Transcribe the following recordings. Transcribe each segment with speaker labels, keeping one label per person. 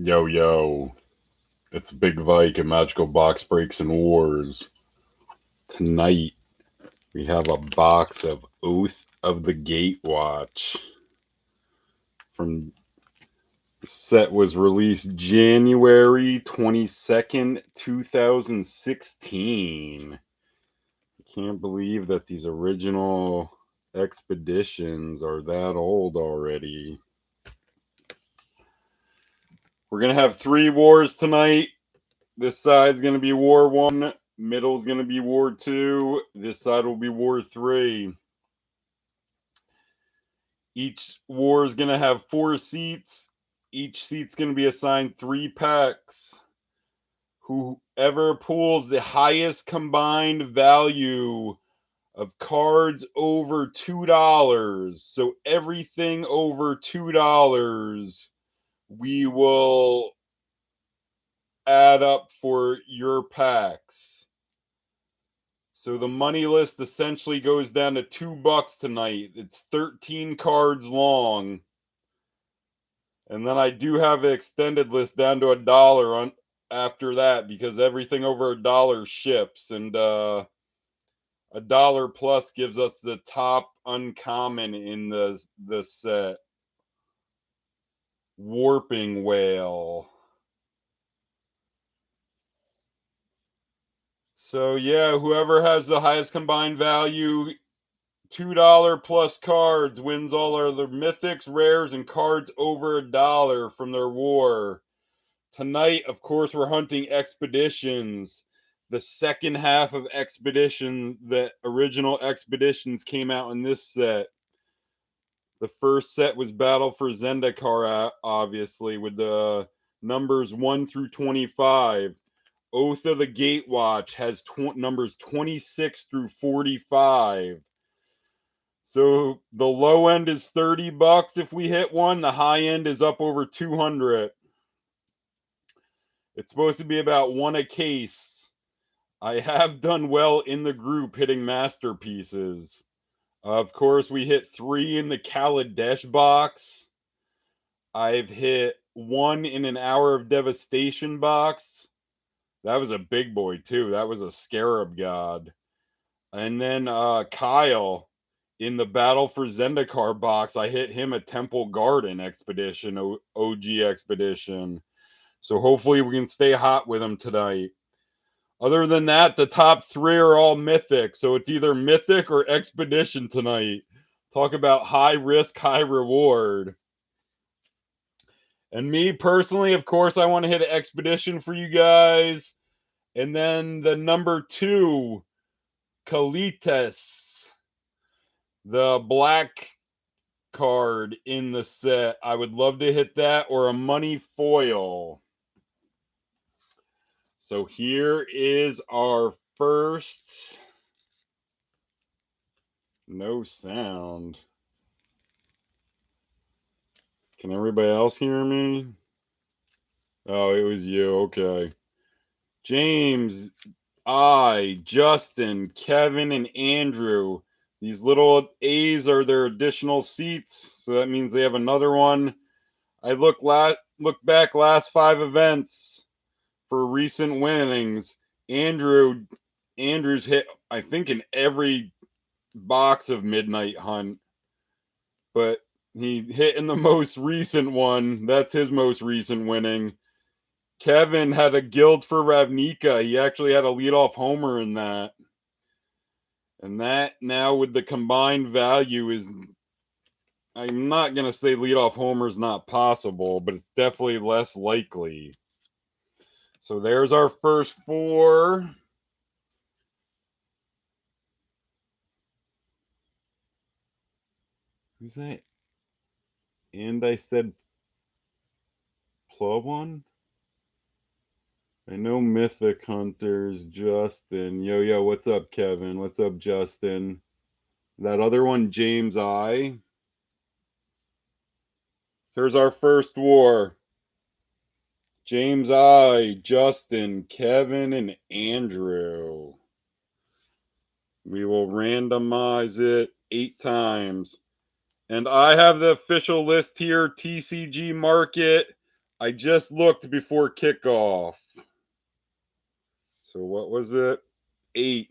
Speaker 1: Yo, yo, it's Big Vike and Magical Box Breaks and Wars. Tonight, we have a box of Oath of the Gatewatch. The set was released January 22nd, 2016. I can't believe that these original expeditions are that old already. We're going to have 3 wars tonight. This side's going to be War 1. Middle's going to be War 2. This side will be War 3. Each war is going to have 4 seats. Each seat's going to be assigned 3 packs. Whoever pulls the highest combined value of cards over $2, so everything over $2, we will add up for your packs. So the money list essentially goes down to $2 tonight. It's 13 cards long. And then I do have an extended list down to $1 on after that, because everything over $1 ships, and $1 plus gives us the top uncommon in the set. Warping Whale. So yeah, whoever has the highest combined value, $2 plus cards, wins all other mythics, rares, and cards over $1 from their war. Tonight, of course, we're hunting expeditions. The second half of Expedition, the original Expeditions, came out in this set. The first set was Battle for Zendikar, obviously, with the numbers 1 through 25. Oath of the Gatewatch has numbers 26 through 45. So the low end is $30 if we hit one. The high end is up over 200. It's supposed to be about 1 a case. I have done well in the group hitting masterpieces. Of course, we hit 3 in the Kalitas box. I've hit 1 in an Hour of Devastation box. That was a big boy, too. That was a Scarab God. And then Kyle, in the Battle for Zendikar box, I hit him a Temple Garden expedition, OG expedition. So hopefully we can stay hot with him tonight. Other than that, the top 3 are all mythic. So it's either mythic or expedition tonight. Talk about high risk, high reward. And me personally, of course, I want to hit an expedition for you guys. And then the number 2, Kalitas, the black card in the set. I would love to hit that, or a money foil. So here is our first. No sound. Can everybody else hear me? Oh, it was you. Okay. James, Justin, Kevin, and Andrew. These little A's are their additional seats, so that means they have another one. I look back last 5 events for recent winnings. Andrew's hit, I think, in every box of Midnight Hunt, but he hit in the most recent one. That's his most recent winning. Kevin had a guild for Ravnica. He actually had a leadoff homer in that. And that now with the combined value is, I'm not going to say leadoff homer is not possible, but it's definitely less likely. So there's our first 4. Who's that? And I said Plum. I know Mythic Hunters, Justin. Yo, what's up, Kevin? What's up, Justin? That other one, James I. Here's our first war. James I, Justin, Kevin, and Andrew. We will randomize it 8 times. And I have the official list here, TCG MRKT. I just looked before kickoff. So what was it? 8.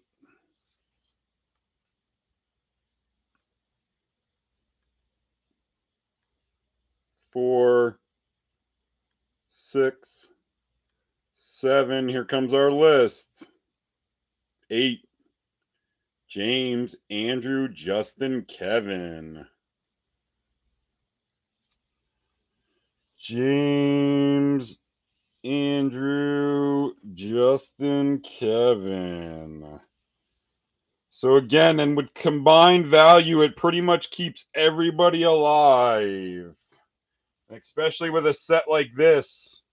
Speaker 1: 4, 6, 7. Here comes our list. 8. James, Andrew, Justin, Kevin. James, Andrew, Justin, Kevin. So again, and with combined value, it pretty much keeps everybody alive. Especially with a set like this,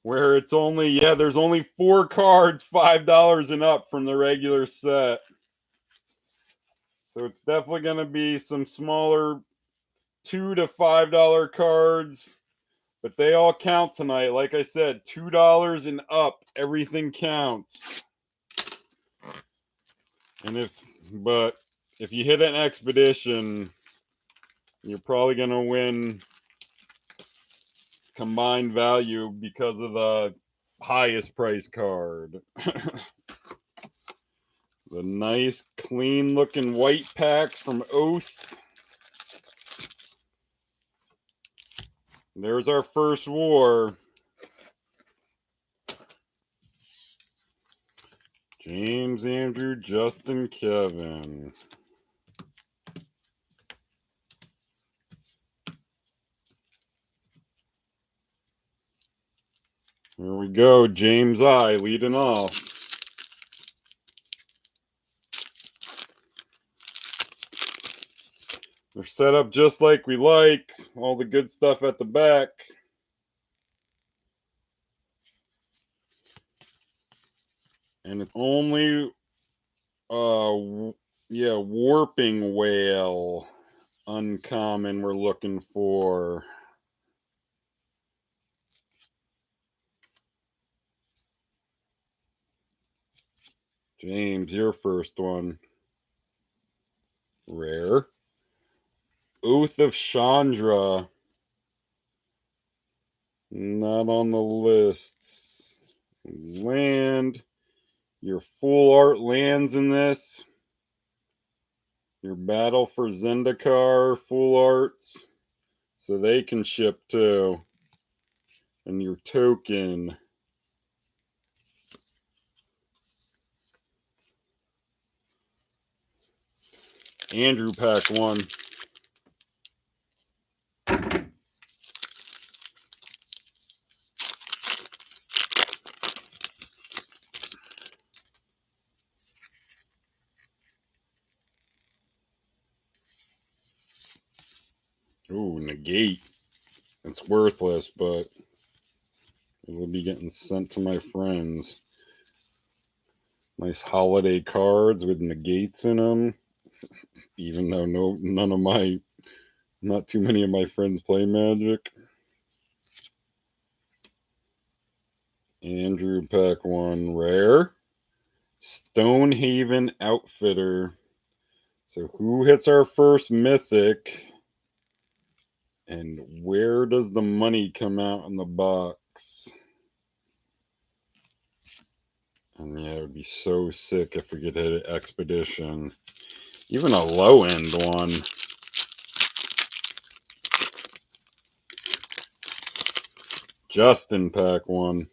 Speaker 1: where it's only, there's only 4 cards, $5 and up from the regular set. So it's definitely going to be some smaller $2 to $5 cards, but they all count tonight. Like I said, $2 and up, everything counts. And if you hit an expedition, you're probably going to win combined value because of the highest price card. The nice, clean looking white packs from Oath. There's our first war. James, Andrew, Justin, Kevin. Here we go. James I leading off. They're set up just like we like. All the good stuff at the back. And it's only, Warping Whale. Uncommon we're looking for. James, your first one. Rare. Oath of Chandra. Not on the list. Land. Your full art lands in this. Your Battle for Zendikar full arts. So they can ship too. And your token. Andrew pack 1. Ooh, negate. It's worthless, but it will be getting sent to my friends. Nice holiday cards with negates in them. Even though not too many of my friends play Magic. Andrew pack 1 rare. Stonehaven Outfitter. So who hits our first mythic? And where does the money come out in the box? And yeah, it would be so sick if we could hit an expedition. Even a low end one. Justin pack 1.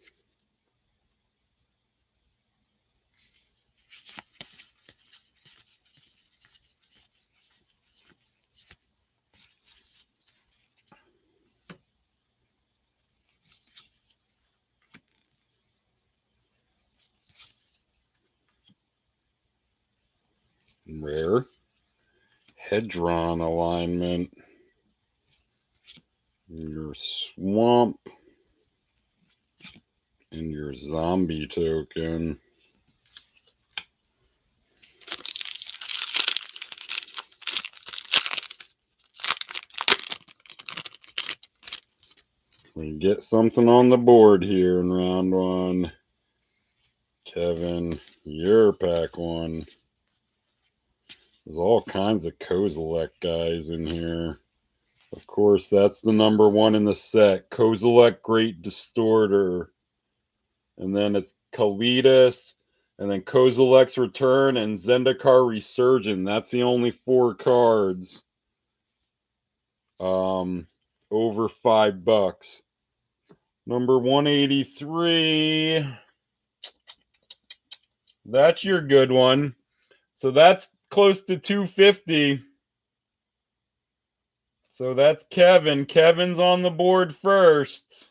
Speaker 1: Rare. Hedron alignment. Your swamp. And your zombie token. We get something on the board here in round 1. Kevin, your pack 1. There's all kinds of Kozilek guys in here. Of course, that's the number one in the set. Kozilek, Great Distorter. And then it's Kalitas, and then Kozilek's Return, and Zendikar Resurgent. That's the only 4 cards. Over $5. Number 183. That's your good one. So that's close to 250. So that's Kevin. Kevin's on the board first.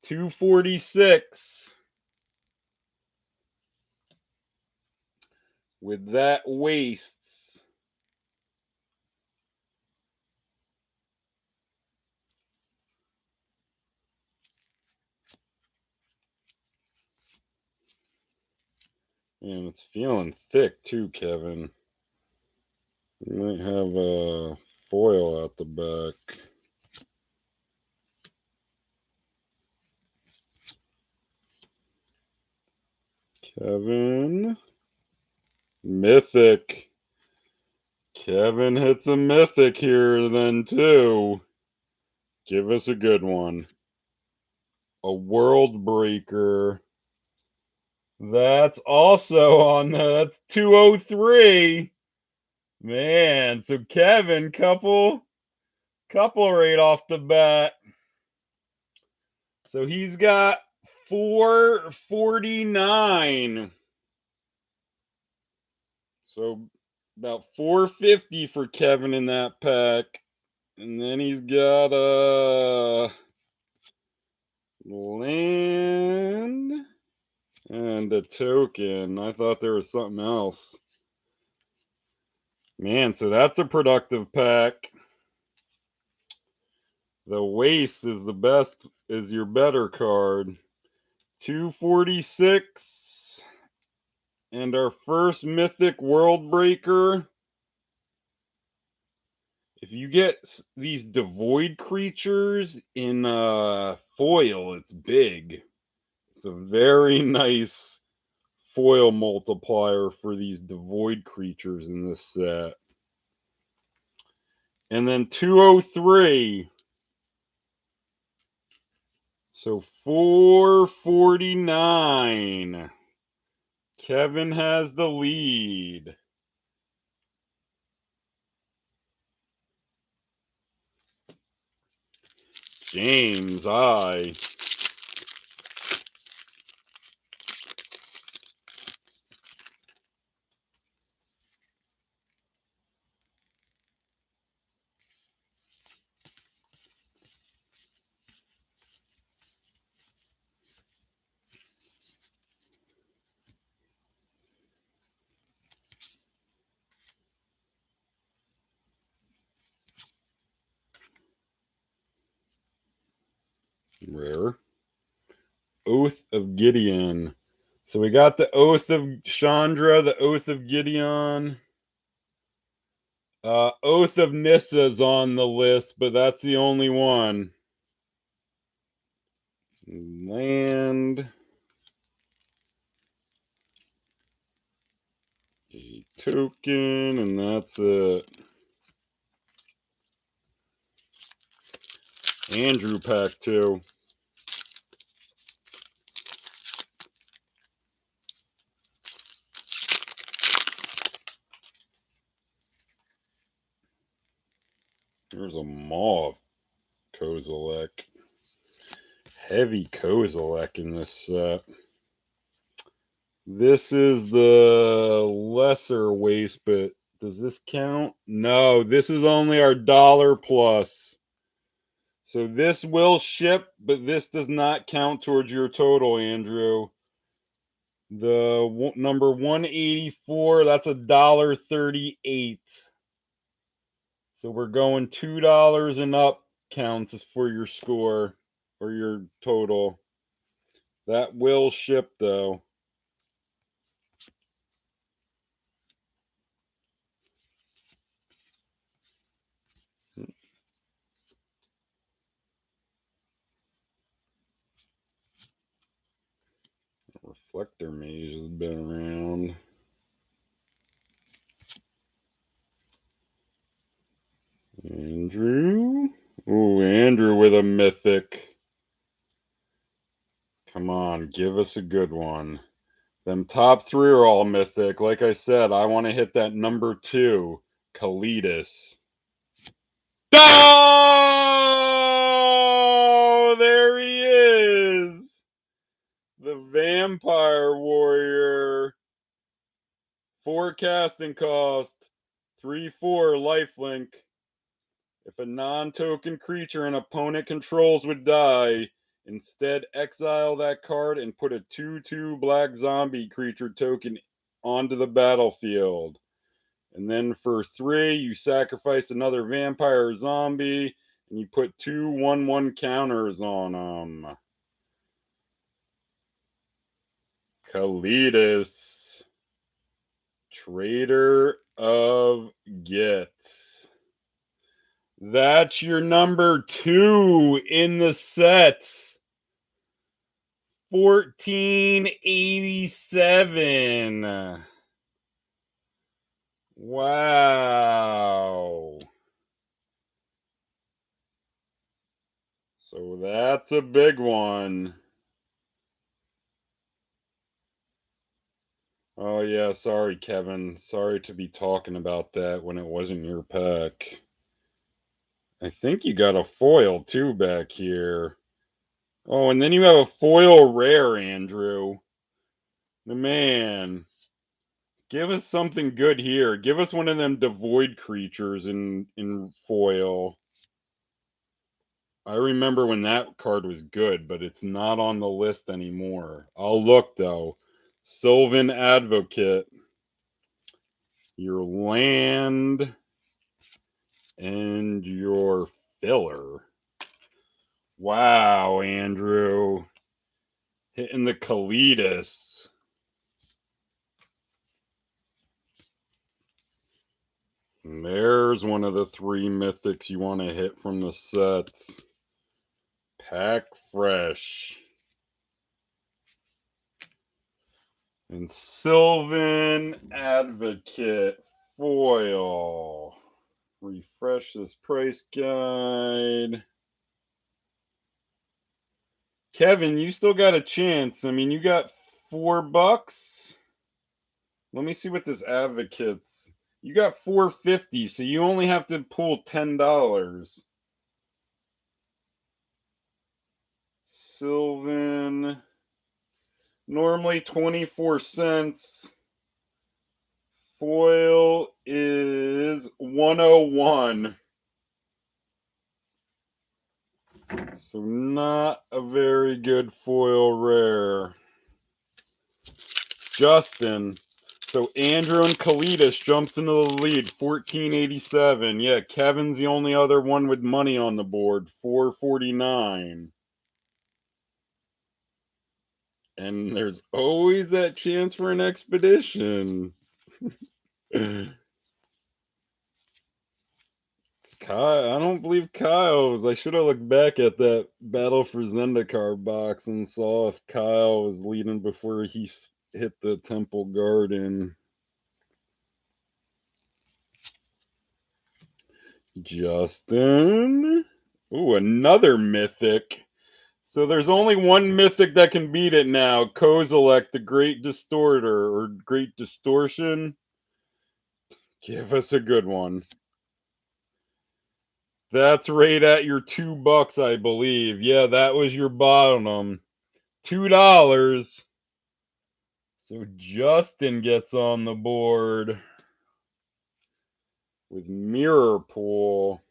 Speaker 1: 246. With that wastes. And it's feeling thick too, Kevin. You might have a foil out the back. Kevin. Mythic. Kevin hits a mythic here then too. Give us a good one. A World Breaker. That's also on that's 203. Man, so Kevin, couple right off the bat. So he's got 449. So about 450 for Kevin in that pack. And then he's got a land and a token. I thought there was something else. Man, so that's a productive pack. The waste is the best, is your better card. 246. And our first Mythic World Breaker. If you get these devoid creatures in foil, it's big. It's a very nice foil multiplier for these devoid creatures in this set. And then 203. So 449. Kevin has the lead. James, I. Rare. Oath of Gideon. So we got the Oath of Chandra, the Oath of Gideon. Oath of Nissa's on the list, but that's the only one. Land. A token, and that's it. Andrew pack 2. There's a mauve Kozilek. Heavy Kozilek in this set. This is the lesser waste, but does this count? No, this is only our $1 plus. So this will ship, but this does not count towards your total, Andrew. The number 184, that's $1.38. So we're going $2 and up counts for your score or your total. That will ship though. Reflector Mage has been around. Andrew. with a mythic. Come on, give us a good one. Them top 3 are all mythic. Like I said, I want to hit that number 2, Kalitas. Oh, there he is. The Vampire Warrior. 4 casting cost, 3/4 lifelink. If a non-token creature an opponent controls would die, instead exile that card and put a 2/2 black zombie creature token onto the battlefield. And then for 3, you sacrifice another vampire or zombie, and you put 2 1/1 counters on them. Kalitas-Traitor of Ghet. That's your number 2 in the set. 1487. Wow. So that's a big one. Oh yeah, sorry Kevin. Sorry to be talking about that when it wasn't your pack. I think you got a foil too back here. Oh, and then you have a foil rare, Andrew. The man. Give us something good here. Give us one of them devoid creatures in foil. I remember when that card was good, but it's not on the list anymore. I'll look though. Sylvan Advocate. Your land and your filler. Wow, Andrew. Hitting the Kalitas. And there's one of the 3 mythics you want to hit from the set. Pack fresh. And Sylvan Advocate foil. Refresh this price guide. Kevin, you still got a chance. I mean, you got $4. Let me see what this Advocate's. You got $4.50, so you only have to pull $10. Sylvan. Normally 24 cents. Foil is 101. So not a very good foil rare. Justin. So Andrew and Kalitas jumps into the lead, 1487. Yeah, Kevin's the only other one with money on the board, 449. And there's always that chance for an expedition. Kyle, I don't believe Kyle's. I should have looked back at that Battle for Zendikar box and saw if Kyle was leading before he hit the Temple Garden. Justin. Ooh, another mythic. So there's only one mythic that can beat it now. Kozilek, the Great Distorter, or Great Distortion. Give us a good one. That's right at your $2, I believe. Yeah, that was your bottom. $2. So Justin gets on the board with Mirrorpool.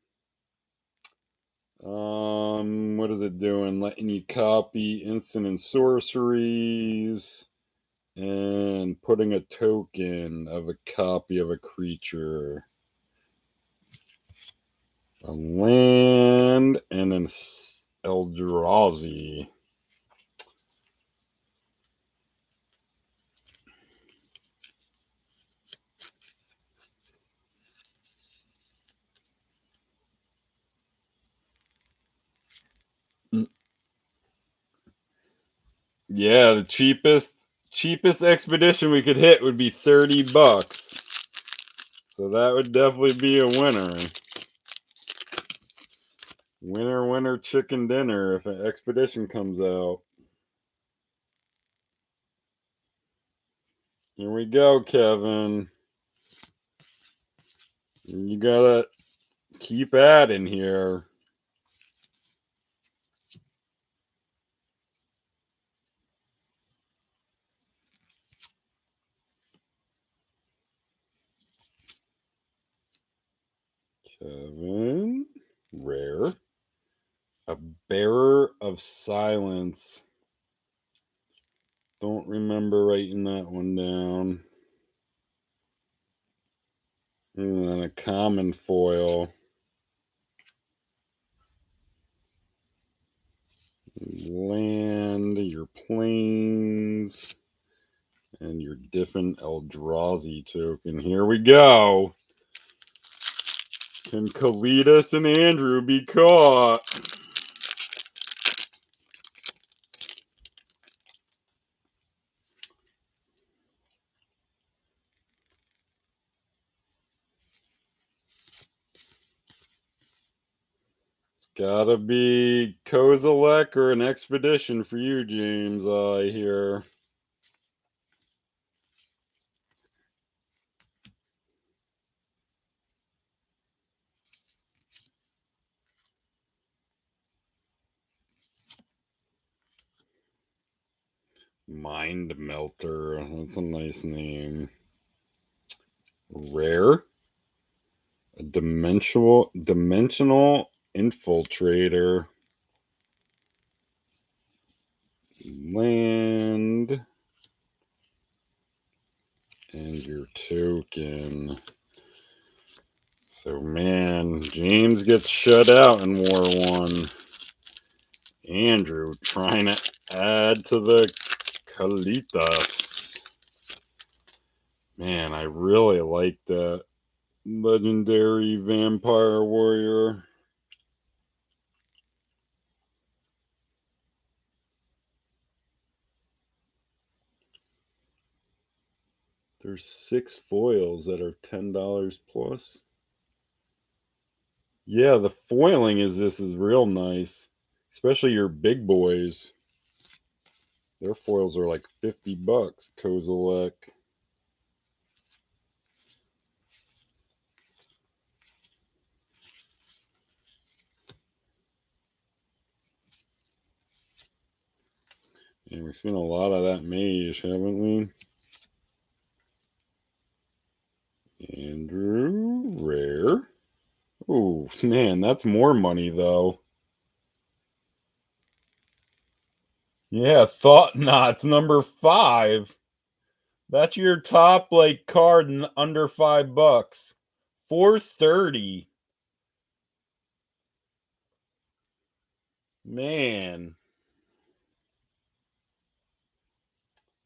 Speaker 1: What is it doing? Letting you copy instant and sorceries and putting a token of a copy of a creature. A land and an Eldrazi. Yeah, the cheapest expedition we could hit would be $30. So that would definitely be a winner. Winner, winner, chicken dinner if an expedition comes out. Here we go, Kevin. You gotta keep adding here. Kevin, rare. A bearer of silence. Don't remember writing that one down. And then a common foil. Land, your plains, and your different Eldrazi token. Here we go. Can Kalitas and Andrew be caught? It's gotta be Kozilek or an expedition for you, James, I hear. Mind Melter. That's a nice name. Rare. A dimensional infiltrator. Land. And your token. So, man, James gets shut out in War 1. Andrew trying to add to the Kalitas. Man, I really like that legendary vampire warrior. There's 6 foils that are $10 plus. Yeah, the foiling is real nice, especially your big boys. Their foils are like $50. Kozilek. And we've seen a lot of that mage, haven't we? Andrew, rare. Oh, man, that's more money, though. Yeah, Thought Knots, number 5. That's your top, like, card under $5. 430. Man.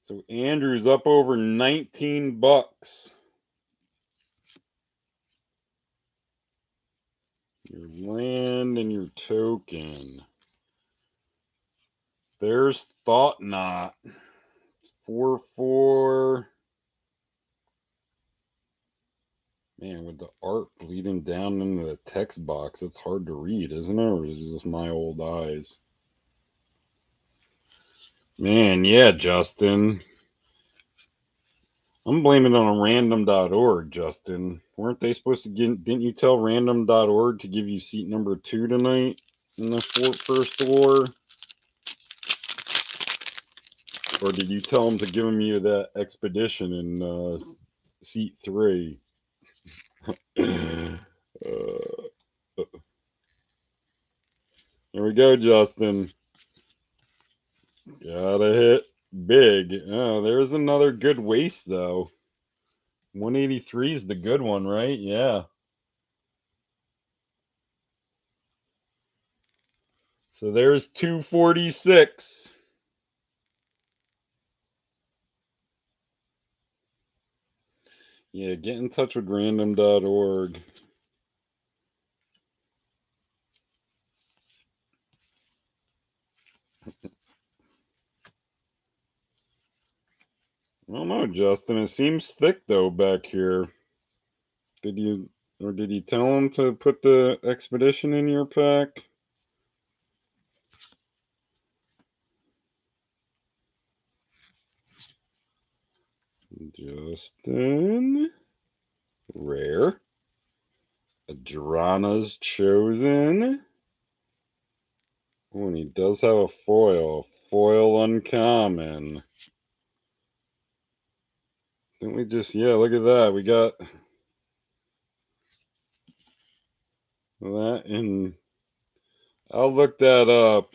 Speaker 1: So Andrew's up over $19. Your land and your token. There's Thought Knot. 4/4. Man, with the art bleeding down into the text box, it's hard to read, isn't it? Or is it just my old eyes? Man, yeah, Justin. I'm blaming it on random.org, Justin. Weren't they supposed to get, didn't you tell random.org to give you seat number 2 tonight in the first war? Or did you tell them to give you that expedition in seat 3? Here we go, Justin. Gotta hit big. Oh, there's another good waste, though. 183 is the good one, right? Yeah. So there's 246. Yeah, get in touch with random.org. I don't know, Justin. It seems thick, though, back here. Did you tell him to put the expedition in your pack? Justin. Rare. Adrana's Chosen. Oh, and he does have a foil. Foil uncommon. Didn't we just... Yeah, look at that. We got that in... I'll look that up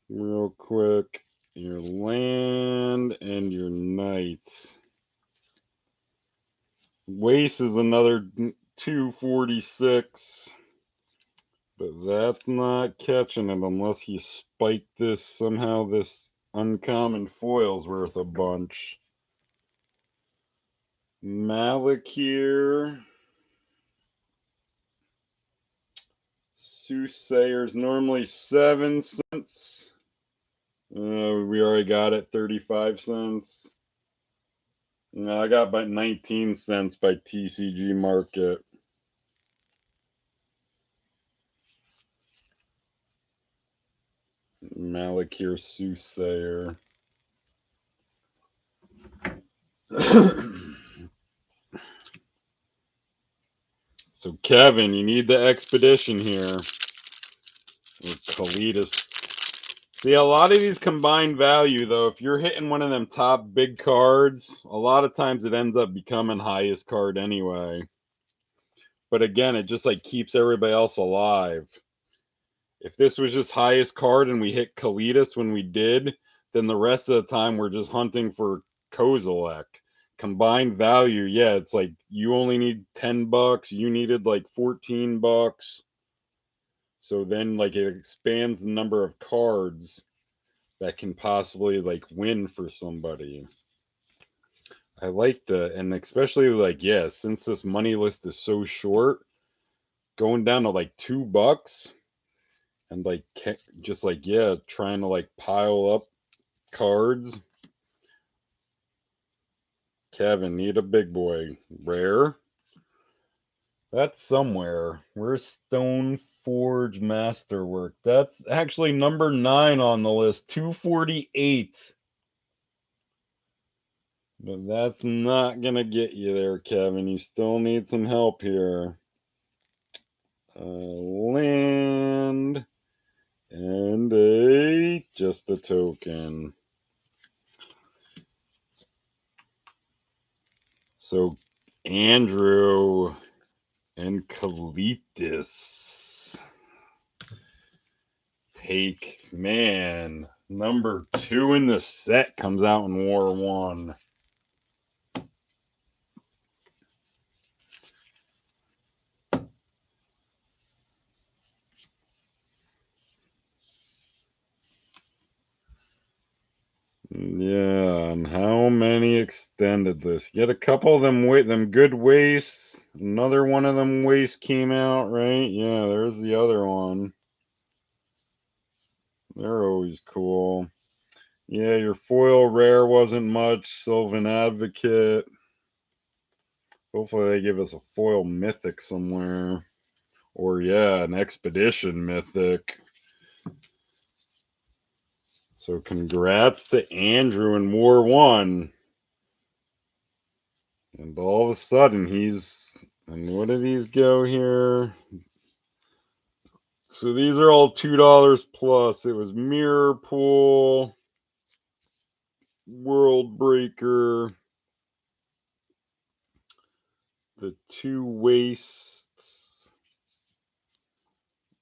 Speaker 1: real quick. Your land and your knight. Waste is another 246. But that's not catching it unless you spike this somehow. This uncommon foil's worth a bunch. Malakir. Soothsayer's normally 7 cents. We already got it 35 cents. No, I got about 19 cents by TCG Market. Malakir Soothsayer. So Kevin, you need the expedition here. Or Kalitas. See, a lot of these combined value, though, if you're hitting one of them top big cards, a lot of times it ends up becoming highest card anyway. But again, it just like keeps everybody else alive. If this was just highest card and we hit Kalitas when we did, then the rest of the time we're just hunting for Kozilek. Combined value, yeah, it's like you only need $10. You needed like $14. So then like it expands the number of cards that can possibly like win for somebody. I like the, and especially like, yeah, since this money list is so short, going down to like $2 and like just like, yeah, trying to like pile up cards. Kevin, need a big boy. Rare. That's somewhere. Where's Stoneforge Masterwork? That's actually number 9 on the list. 248. But that's not going to get you there, Kevin. You still need some help here. Land. And just a token. So, Andrew and Kalitas take, man, number 2 in the set comes out in War 1. Yeah, and how many extended this? You get a couple of them good wastes. Another one of them wastes came out, right? Yeah, there's the other one. They're always cool. Yeah, your foil rare wasn't much. Sylvan Advocate. Hopefully they give us a foil mythic somewhere. Or yeah, an expedition mythic. So congrats to Andrew in War 1. And all of a sudden he's... And what do these go here? So these are all $2 plus. It was Mirrorpool, World Breaker, the 2 wastes,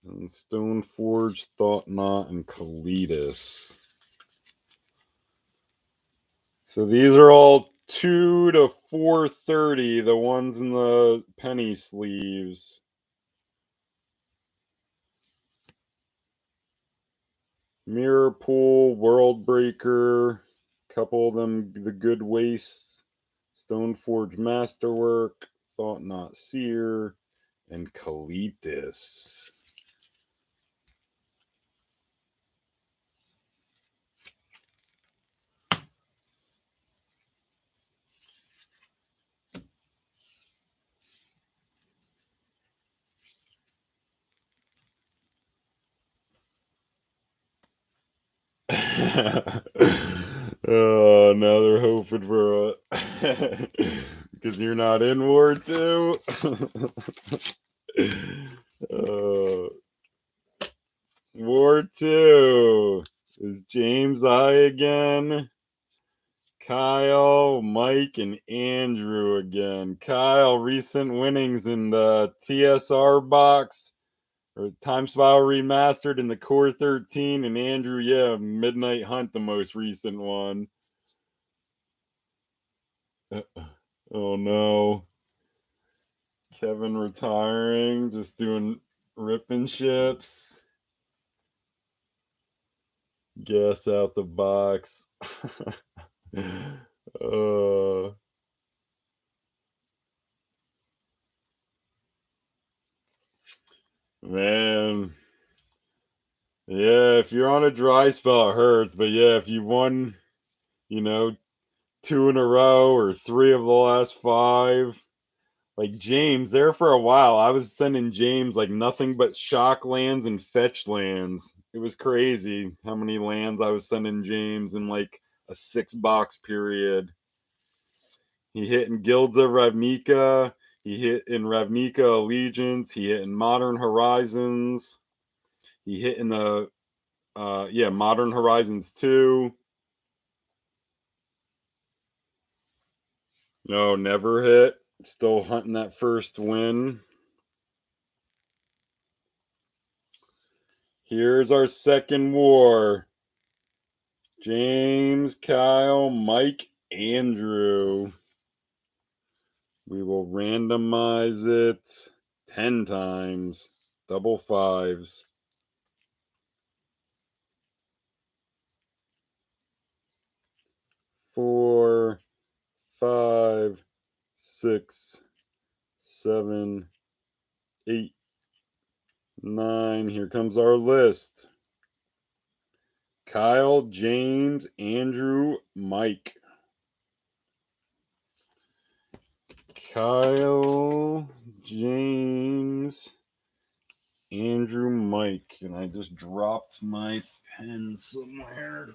Speaker 1: and Stoneforge, Thought Knot, and Kalitas. So these are all 2 to 430, the ones in the penny sleeves. Mirrorpool, World Breaker, couple of them, the good wastes, Stoneforge Masterwork, Thought Knot Seer, and Kalitas. Oh, now they're hoping for a because you're not in War 2. War 2 is James I again. Kyle, Mike, and Andrew again. Kyle, recent winnings in the TSR box or Time Spiral Remastered in the Core 13, and Andrew, yeah, Midnight Hunt, the most recent one. Oh no. Kevin retiring, just doing ripping ships. Guess out the box. uh, man. Yeah, if you're on a dry spell, it hurts. But yeah, if you won, you know, 2 in a row or 3 of the last 5, like James, there for a while, I was sending James like nothing but shock lands and fetch lands. It was crazy how many lands I was sending James in like a 6-box period. He hit in Guilds of Ravnica. He hit in Ravnica Allegiance. He hit in Modern Horizons. He hit in the Modern Horizons 2. No, never hit. Still hunting that first win. Here's our second war. James, Kyle, Mike, Andrew. We will randomize it 10 times. Double 5s. 4, 5, 6, 7, 8, 9. Here comes our list. Kyle, James, Andrew, Mike. Kyle, James, Andrew, Mike. And I just dropped my pen somewhere.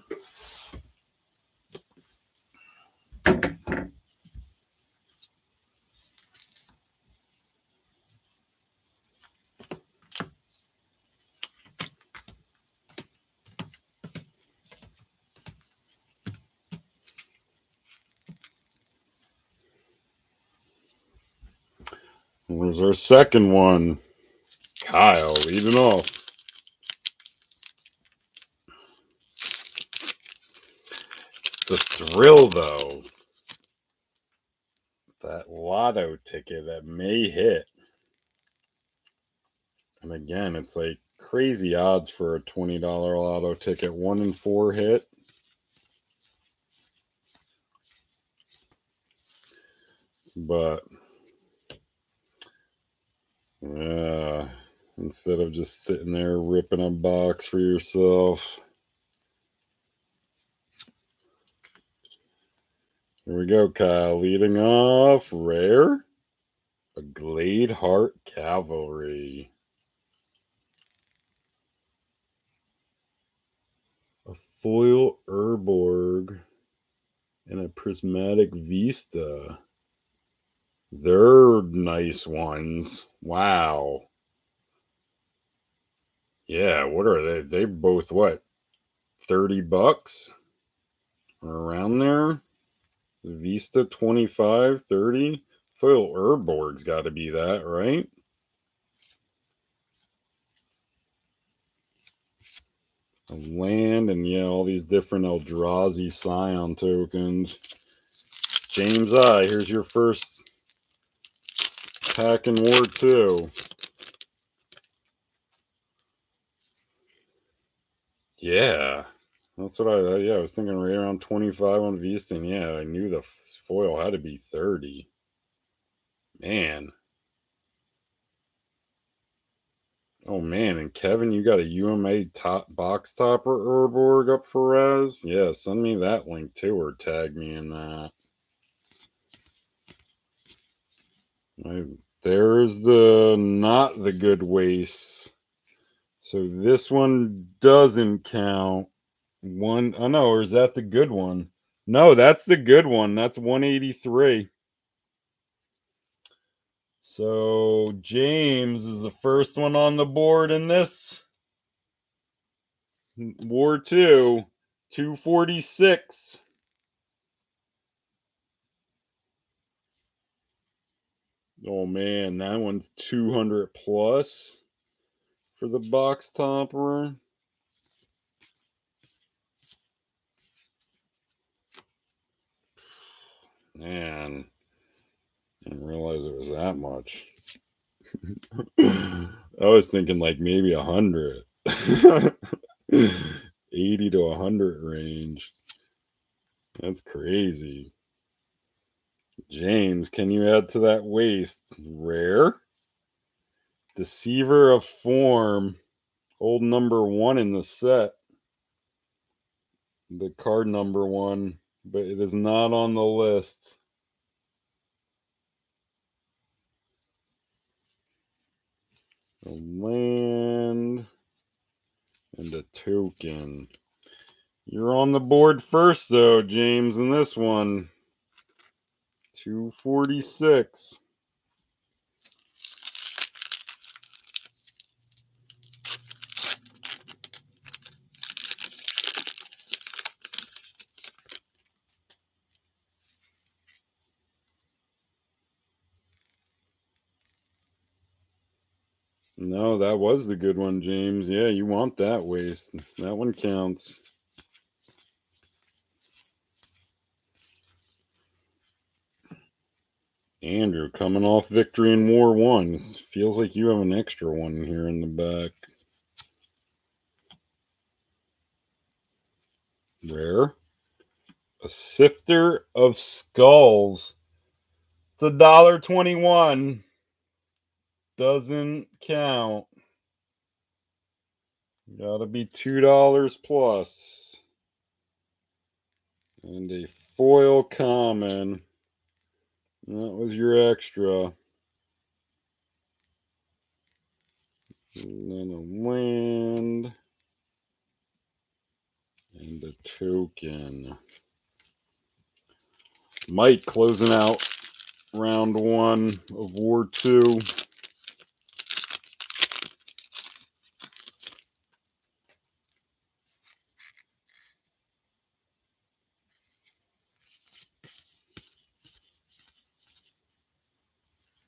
Speaker 1: There's our second one. Kyle leading off. It's the thrill, though. That lotto ticket that may hit. And again, it's like crazy odds for a $20 lotto ticket. 1 in 4 hit. But yeah, instead of just sitting there ripping a box for yourself. Here we go, Kyle. Leading off, rare. A Glade Heart Cavalry. A foil Urborg. And a Prismatic Vista. They're nice ones. Wow. Yeah, what are they? They both what? $30 or around there? Vista 25, 30. Foil Urborg's got to be that, right? A land and yeah, all these different Eldrazi Scion tokens. James I, here's your first pack in War 2. Yeah. That's what I was thinking right around 25 on Vista, and yeah, I knew the foil had to be 30. Man. Oh man, and Kevin, you got a UMA top box topper Urborg up for Raz? Yeah, send me that link too, or tag me in that. There's the not the good waste. So this one doesn't count. One, oh no, or is that the good one? No, that's the good one. That's 183. So James is the first one on the board in this. War 2, 246. Oh man, that one's 200 plus for the box topper. Man, I didn't realize it was that much. I was thinking like maybe 100. 80 to 100 range. That's crazy. James, can you add to that waste? Rare? Deceiver of Form. Old number 1 in the set. The card number 1, but it is not on the list. A land and a token. You're on the board first, though, James, in this one. 246. No, that was the good one, James. Yeah, you want that waste. That one counts. Andrew, coming off victory in War 1. Feels like you have an extra one here in the back. Rare. A Sifter of Skulls. It's $1.21. Doesn't count. Gotta be $2 plus. And a foil common. That was your extra. And then a land. And a token. Mike closing out round 1 of War 2.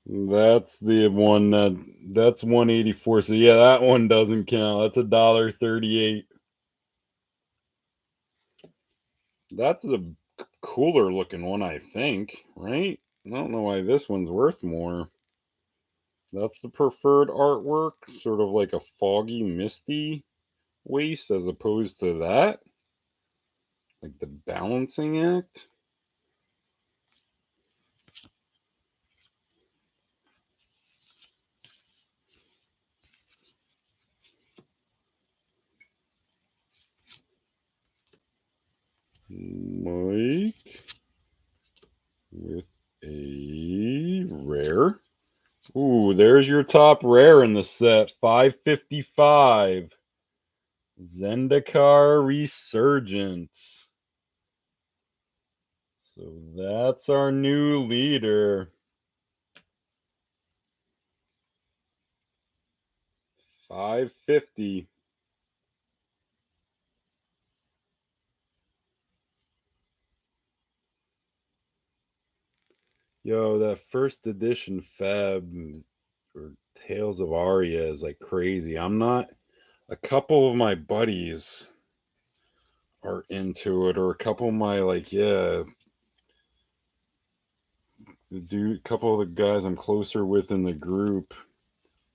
Speaker 1: That's the one that's 184. So yeah, that one doesn't count. That's $1.38. That's the cooler looking one, I think, right? I don't know why this one's worth more. That's the preferred artwork, sort of like a foggy, misty waste as opposed to that. Like the balancing act. Mike with a rare. Ooh, there's your top rare in the set. 555. Zendikar Resurgent. So that's our new leader. 550. Yo, that first edition Fab or Tales of Aria is like crazy. I'm not. A couple of my buddies are into it, or a couple of my a couple of the guys I'm closer with in the group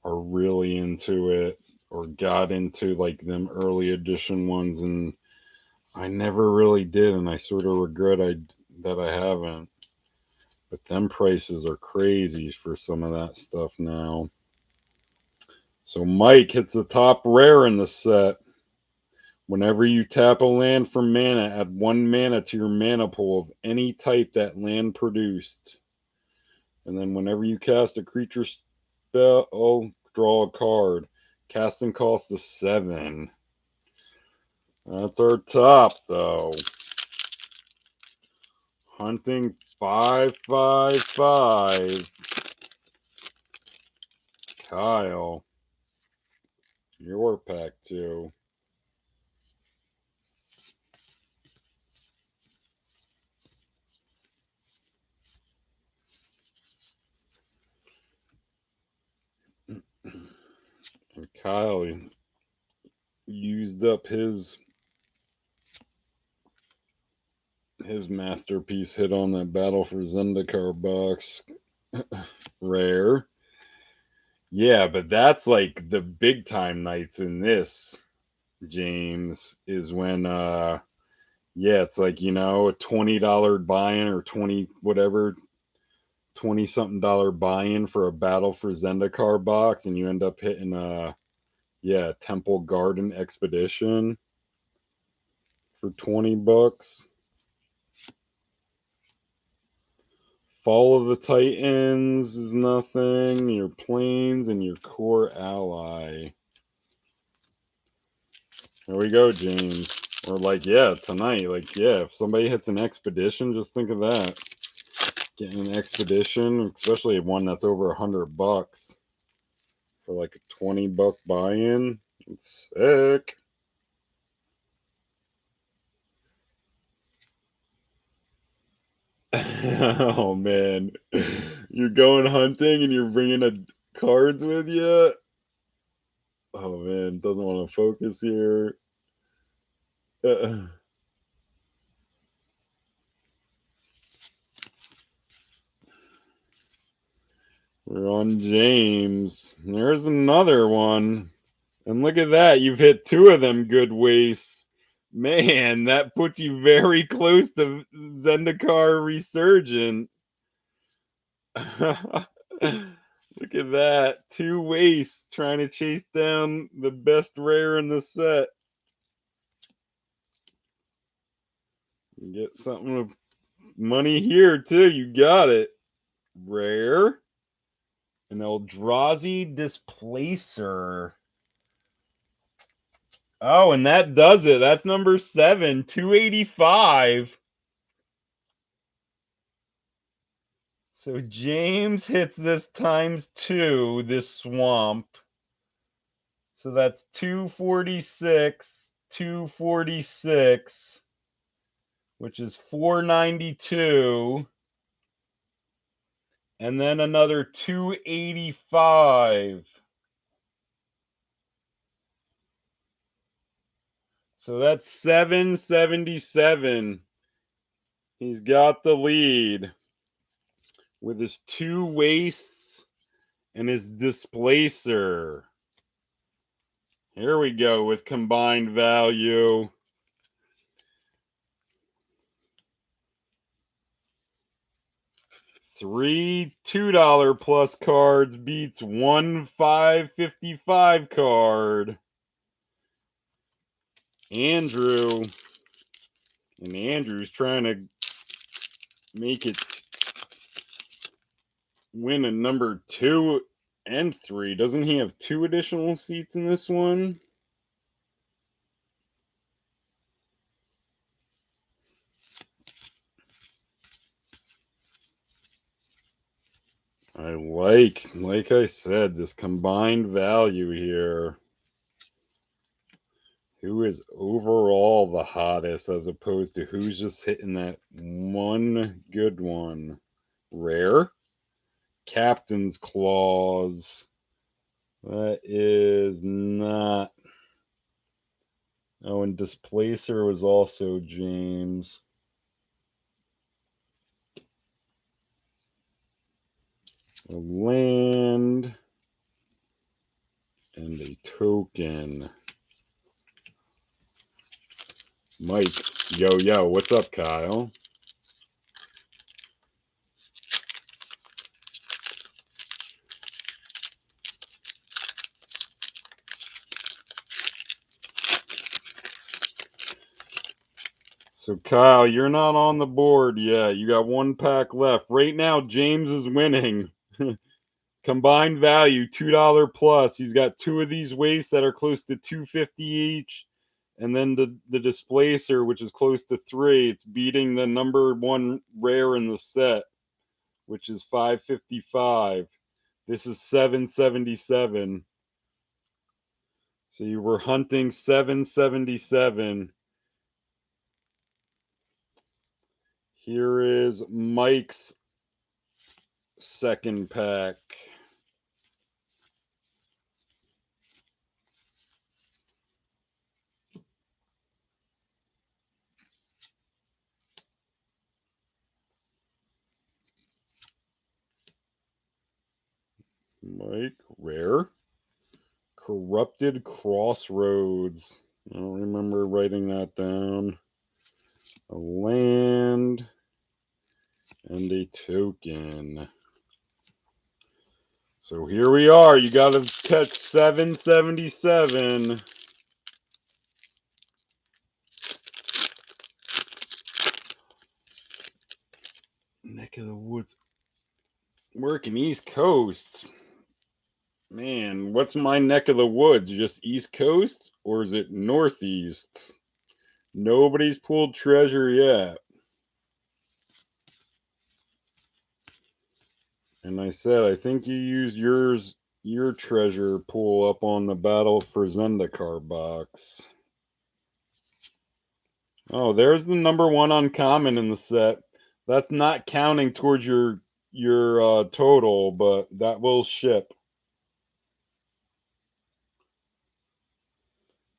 Speaker 1: are really into it, or got into like them early edition ones, and I never really did, and I sort of regret that I haven't. But them prices are crazy for some of that stuff now. So Mike hits the top rare in the set. Whenever you tap a land for mana, add 1 mana to your mana pool of any type that land produced. And then whenever you cast a creature spell, draw a card. Casting cost is 7. That's our top, though. Hunting 555. Kyle, your pack 2. And Kyle used up his masterpiece hit on that Battle for Zendikar box. Rare. Yeah, but that's like the big time nights in this, James, is when yeah, it's like, you know, a $20 buy-in or 20 whatever, 20 something dollar buy-in for a Battle for Zendikar box, and you end up hitting yeah, Temple Garden Expedition for $20. Fall of the Titans is nothing. Your Plains and your Core Ally. There we go, James. Or like, yeah, tonight. Like, yeah, if somebody hits an Expedition, just think of that. Getting an Expedition, especially one that's over $100 for like a $20 buy-in. It's sick. Oh man, you're going hunting and you're bringing cards with you. Oh man, doesn't want to focus here. We're on James. There's another one. And look at that. You've hit 2 of them good wastes. Man, that puts you very close to Zendikar Resurgent. Look at that. 2 wastes trying to chase down the best rare in the set. Get something of money here, too. You got it. Rare. An Eldrazi Displacer. Oh, and that does it. That's number 7, 285. So James hits this times 2, this swamp. So that's 246, 246, which is 492. And then another 285. So that's 777. He's got the lead with his 2 wastes and his Displacer. Here we go with combined value. 3 $2 plus cards beats 1 $5.55 card. Andrew. And Andrew's trying to make it win a number 2 and 3. Doesn't he have 2 additional seats in this one? I like I said, this combined value here. Who is overall the hottest as opposed to who's just hitting that one good one? Rare. Captain's Clause. That is not. Oh, and Displacer was also James. A land and a token. Mike, yo, what's up, Kyle? So, Kyle, you're not on the board yet. You got 1 pack left. Right now, James is winning. Combined value, $2 plus. He's got 2 of these wastes that are close to $2.50 each. And then the Displacer, which is close to 3, it's beating the number 1 rare in the set, which is 555. This is 777. So you were hunting 777. Here is Mike's second pack. Mike, rare. Corrupted Crossroads. I don't remember writing that down. A land and a token. So here we are. You got to catch 777. Neck of the woods. Working East Coast. Man, what's my neck of the woods? Just East Coast? Or is it Northeast? Nobody's pulled treasure yet. And I said, I think you used your treasure pool up on the Battle for Zendikar box. Oh, there's the number 1 uncommon in the set. That's not counting towards your total, but that will ship.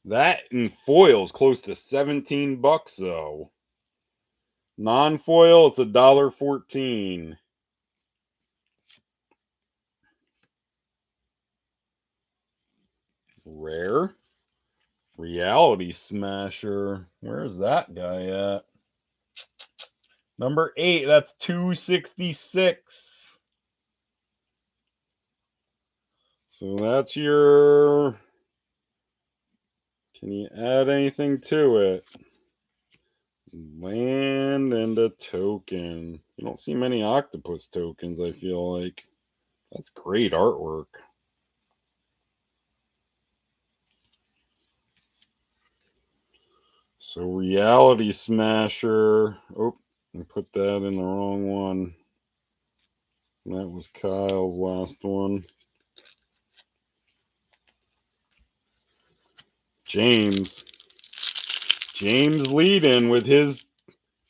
Speaker 1: That in foil is close to $17 though. Non-foil, it's $1.14. Rare. Reality Smasher. Where's that guy at? Number 8, that's 266. So that's your... Can you add anything to it? Land and a token. You don't see many octopus tokens, I feel like. That's great artwork. So Reality Smasher. Oh, I put that in the wrong one. That was Kyle's last one. James leading with his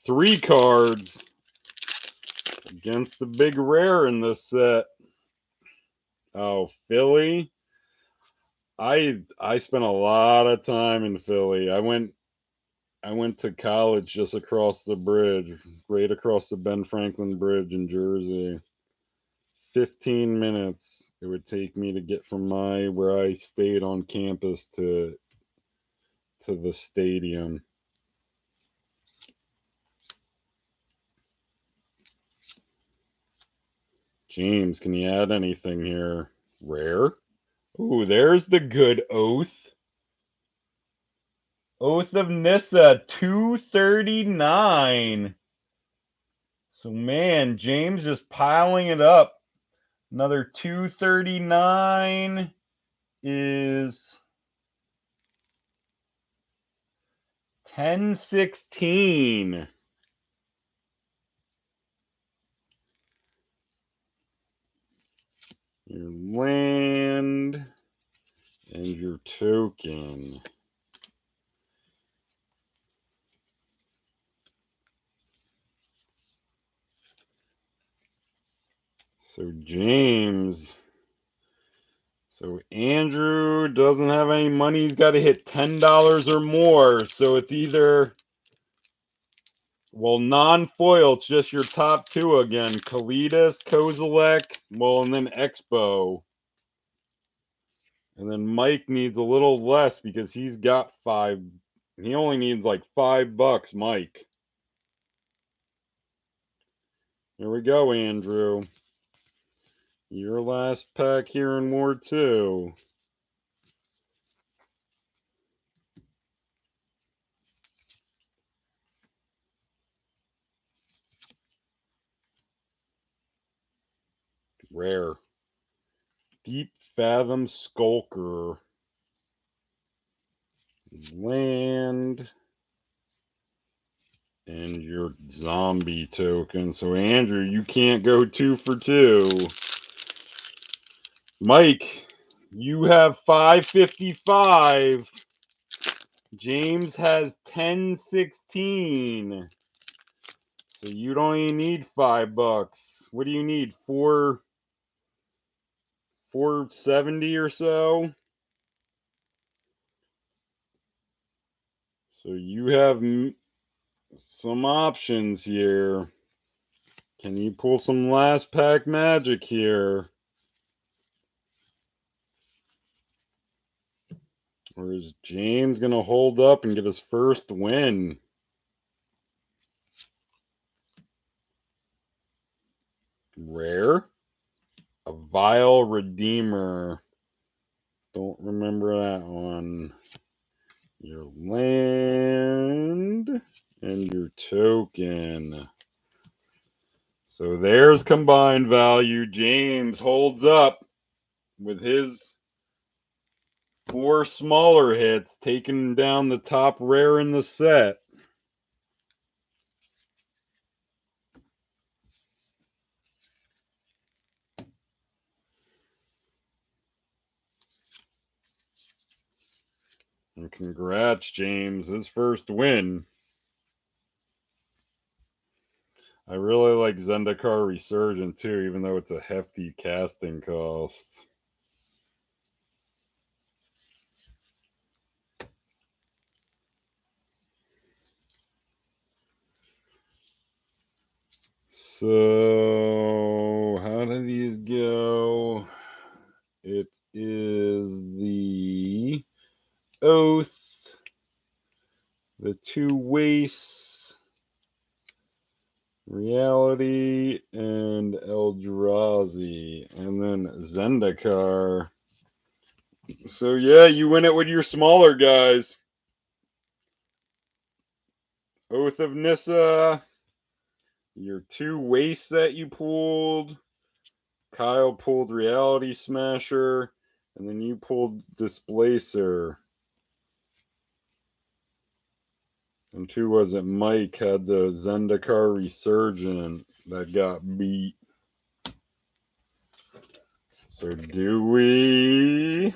Speaker 1: 3 cards against the big rare in this set. Oh, Philly. I spent a lot of time in Philly. I went to college just across the bridge, right across the Ben Franklin Bridge in Jersey. 15 minutes it would take me to get from where I stayed on campus to the stadium. James, can you add anything here? Rare? Ooh, there's the good Oath. Oath of Nissa, 239. So, man, James just piling it up. Another 239 is 1016. Your land and your token. So James. So Andrew doesn't have any money. He's got to hit $10 or more. So it's either, well, non-foil, it's just your top 2 again. Kalitas, Kozilek, well, and then Expo. And then Mike needs a little less because he's got 5. He only needs like $5, Mike. Here we go, Andrew. Your last pack here in Ward 2. Rare. Deep Fathom Skulker. land, and your zombie token. So, Andrew, you can't go 2 for 2. Mike, you have 555. James has 1016. So you don't even need $5. What do you need? 470 or so? So you have some options here. Can you pull some last pack magic here? Or is James going to hold up and get his first win? Rare? A Vile Redeemer. Don't remember that one. Your land and your token. So there's combined value. James holds up with his 4 smaller hits, taking down the top rare in the set. And congrats, James, his first win. I really like Zendikar Resurgent too, even though it's a hefty casting cost. So, how do these go? It is the Oath, the 2 Wastes, Reality, and Eldrazi, and then Zendikar. So yeah, you win it with your smaller guys. Oath of Nissa, your 2 Wastes that you pulled. Kyle pulled Reality Smasher, and then you pulled Displacer. And who was it? Mike had the Zendikar Resurgent that got beat. So do we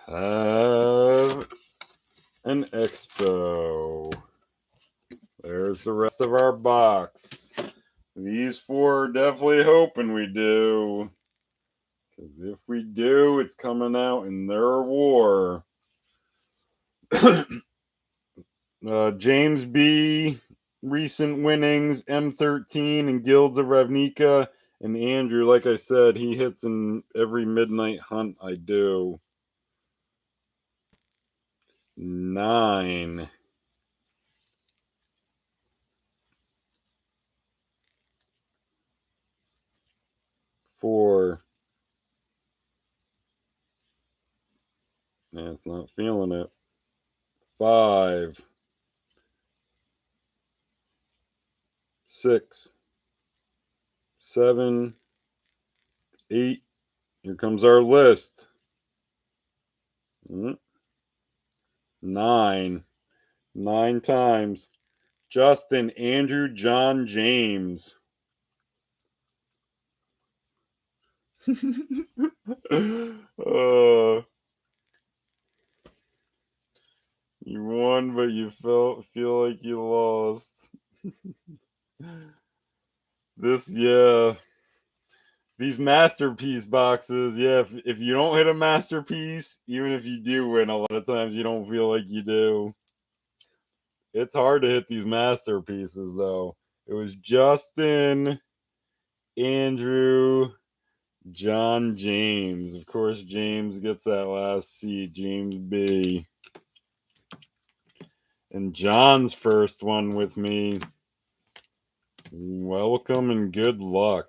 Speaker 1: have an expo? There's the rest of our box. These 4 are definitely hoping we do. Because if we do, it's coming out in their war. James B. Recent winnings, M13 and Guilds of Ravnica. And Andrew, like I said, he hits in every midnight hunt I do. 9. 4. Man, it's not feeling it. 5. 6. 7. 8. Here comes our list. 9. 9 times. Justin, Andrew, John, James. You won, but you feel like you lost. These masterpiece boxes, if you don't hit a masterpiece, even if you do win, a lot of times you don't feel like you do. It's hard to hit these masterpieces, though. It was Justin, Andrew, John, James. Of course, James gets that last seed, James B. And John's first one with me. Welcome and good luck.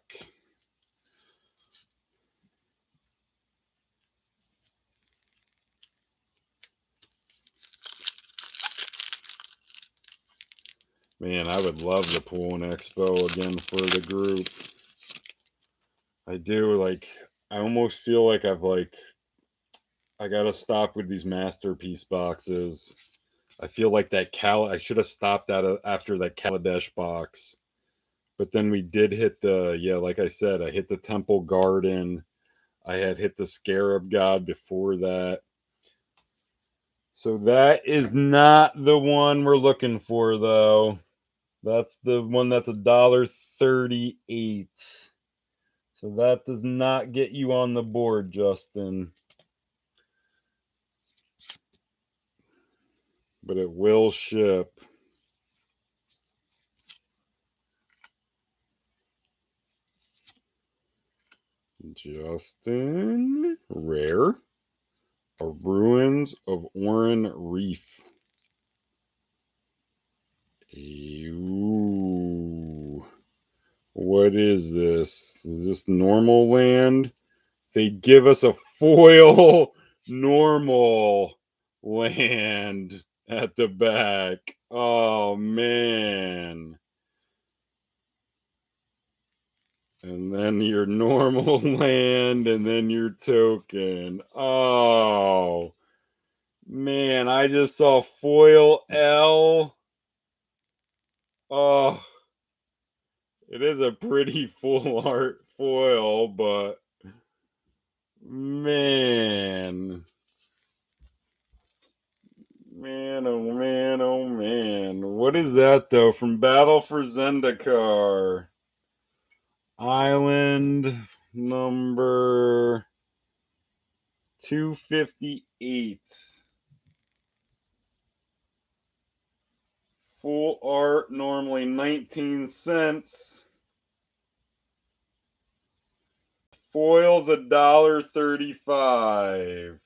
Speaker 1: Man, I would love to pull an expo again for the group. I do, I almost feel like I've I gotta stop with these masterpiece boxes. I feel like that I should have stopped after that Kaladesh box. But then we did hit the, yeah, like I said, I hit the Temple Garden. I had hit the Scarab God before that. So that is not the one we're looking for, though. That's the one that's $1.38. So that does not get you on the board, Justin. But it will ship. Justin, rare. A Ruins of Oran Reef. Ooh. What is this? Is this normal land? They give us a foil normal land at the back. Oh, man. And then your normal land, and then your token. Oh, man. I just saw foil L. Oh, it is a pretty full art foil, but man. Man, oh man, oh man. What is that though? From Battle for Zendikar. Island number 258. Full art normally 19 cents. Foil's $1.35.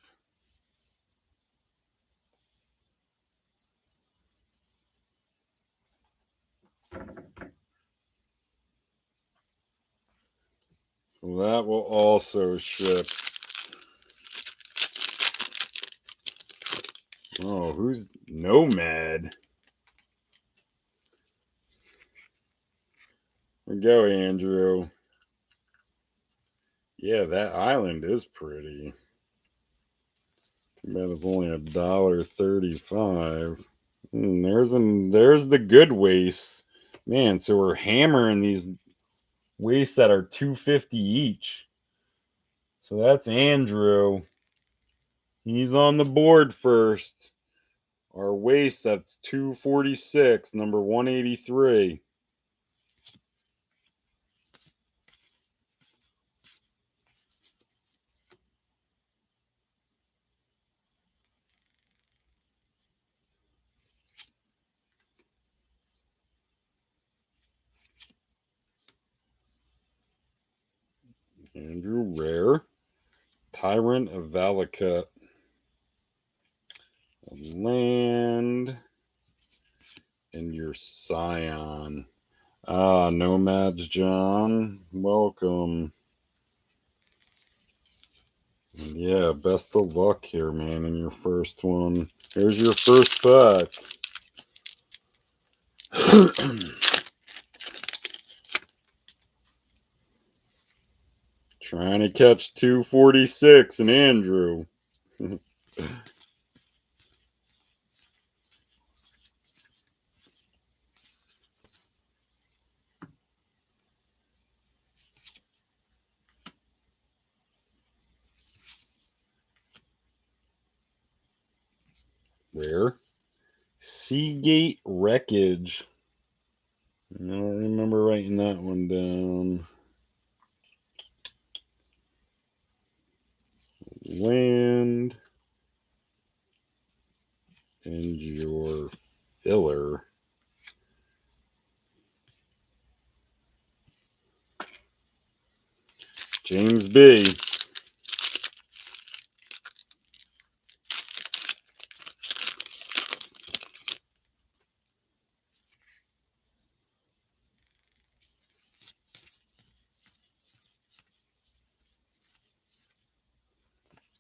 Speaker 1: So that will also ship. Oh, who's Nomad? There we go, Andrew. Yeah, that island is pretty. Too bad it's only $1.35. There's the good wastes. Man, so we're hammering these wastes that are $2.50 each. So that's Andrew. He's on the board first. Our waste, that's 246, number 183. Andrew Rare. Tyrant of Valakut. Land. And your Scion. Ah, Nomads John. Welcome. Yeah, best of luck here, man, in your first one. Here's your first pack. Trying to catch 246 and Andrew. Rare. Seagate Wreckage. I don't remember writing that one down. Land. And your filler. James B.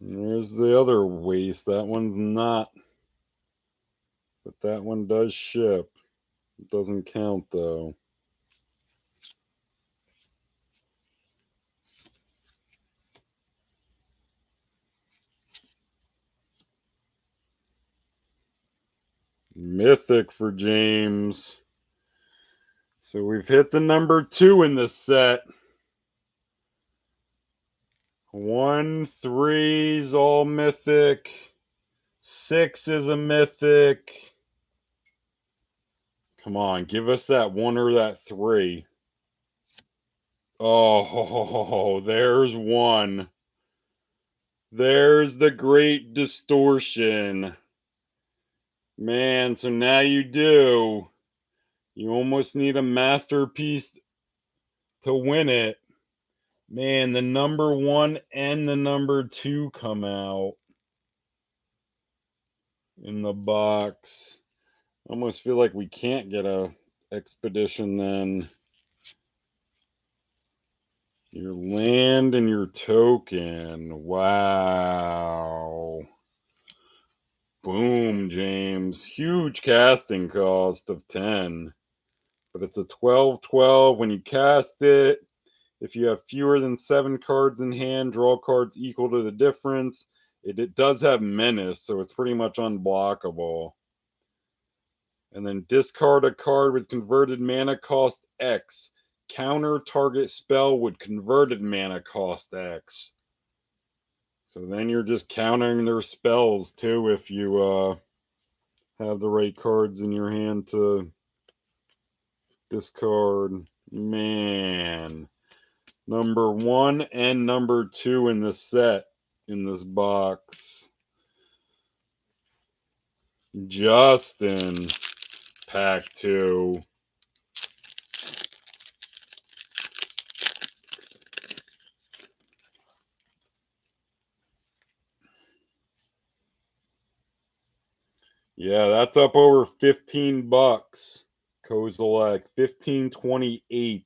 Speaker 1: And there's the other waste. That one's not. But that one does ship. It doesn't count, though. Mythic for James. So we've hit the number 2 in this set. 1, 3 is all mythic. 6 is a mythic. Come on, give us that 1 or that 3. Oh, there's 1. There's the Great Distortion. Man, so now you do. You almost need a masterpiece to win it. Man, the number 1 and the number 2 come out in the box. I almost feel like we can't get a expedition then. Your land and your token. Wow. Boom, James. Huge casting cost of 10. But it's a 12/12 when you cast it. If you have fewer than 7 cards in hand, draw cards equal to the difference. It does have menace, so it's pretty much unblockable. And then discard a card with converted mana cost X. Counter target spell with converted mana cost X. So then you're just countering their spells too if you have the right cards in your hand to discard. Man. Number 1 and number 2 in the set in this box. Justin, pack 2. Yeah, that's up over $15. Kozilek, 15.28.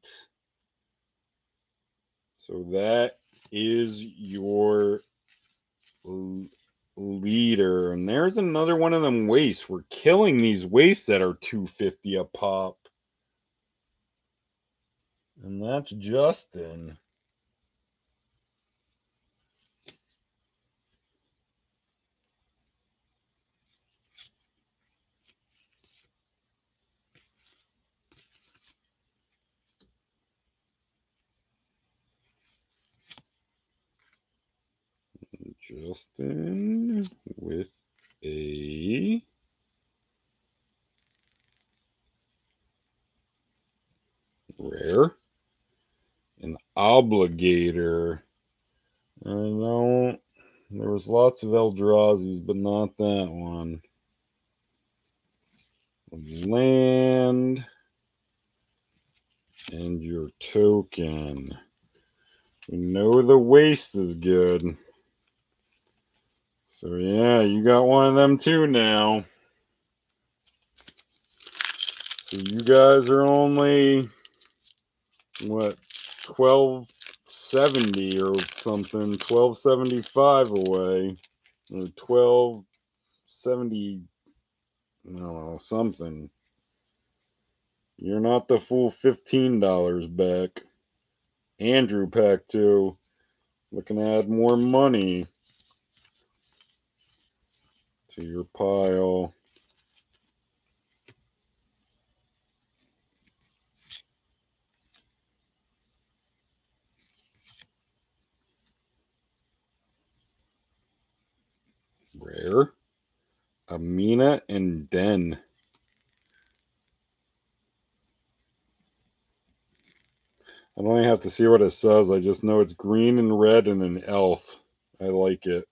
Speaker 1: So that is your leader. And there's another one of them wastes. We're killing these wastes that are $2.50 a pop. And that's Justin. Justin with a rare, an obligator. I don't. There was lots of Eldrazi's, but not that one. Land and your token. We know the waste is good. So yeah, you got one of them too now. So you guys are only what, 1270 or something, 1275 away, or 1270, I don't know, something. You're not the full $15 back. Andrew pack 2, looking to add more money to your pile. Rare, Amina and Den. I don't even have to see what it says. I just know it's green and red and an elf. I like it.